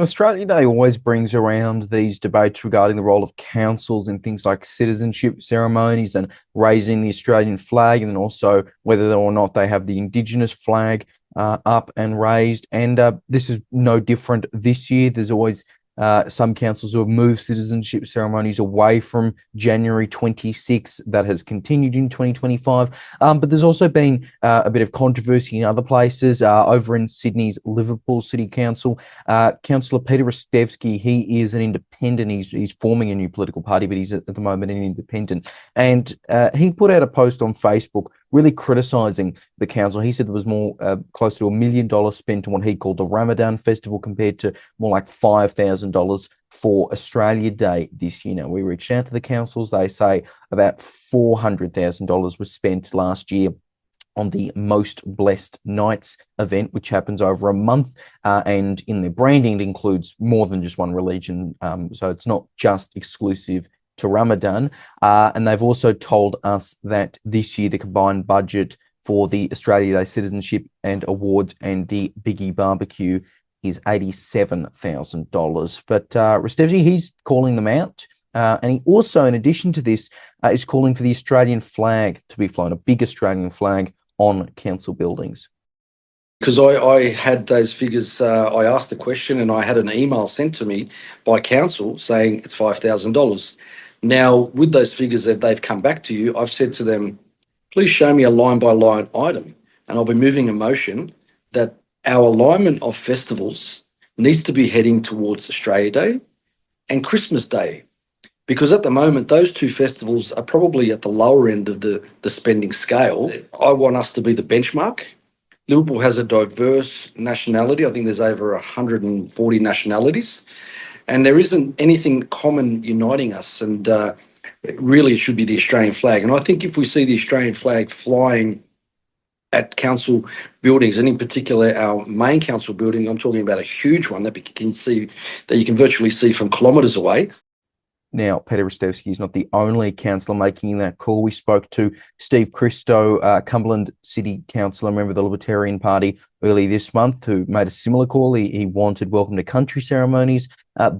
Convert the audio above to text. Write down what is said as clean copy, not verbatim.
Australia Day always brings around these debates regarding the role of councils in things like citizenship ceremonies and raising the Australian flag, and then also whether or not they have the Indigenous flag up and raised. And this is no different this year. There's always some councils who have moved citizenship ceremonies away from January 26th. That has continued in 2025. But there's also been a bit of controversy in other places. Over in Sydney's Liverpool City Council, Councillor Peter Ristevski, he is an independent. He's forming a new political party, but he's at the moment an independent. And he put out a post on Facebook really criticising the council. He said there was more close to $1 million spent on what he called the Ramadan festival compared to more like $5,000 for Australia Day this year. Now, we reached out to the councils. They say about $400,000 was spent last year on the Most Blessed Nights event, which happens over a month. And in their branding, it includes more than just one religion. So it's not just exclusive to Ramadan. And they've also told us that this year the combined budget for the Australia Day Citizenship and Awards and the Biggie Barbecue is $87,000. But Ristevski, he's calling them out. And he also, in addition to this, is calling for the Australian flag to be flown, a big Australian flag on council buildings. Because I had those figures, I asked the question and I had an email sent to me by council saying it's $5,000. Now, with those figures that they've come back to you, I've said to them, please show me a line-by-line item, and I'll be moving a motion that our alignment of festivals needs to be heading towards Australia Day and Christmas Day, because at the moment, those two festivals are probably at the lower end of the spending scale. I want us to be the benchmark. Liverpool has a diverse nationality. I think there's over 140 nationalities. And there isn't anything common uniting us, and really it should be the Australian flag. And I think if we see the Australian flag flying at council buildings, and in particular our main council building, I'm talking about a huge one that you can virtually see from kilometres away. Now, Peter Ristevski is not the only councillor making that call. We spoke to Steve Christou, Cumberland City Councillor, member of the Libertarian Party, early this month, who made a similar call. He wanted welcome to country ceremonies banned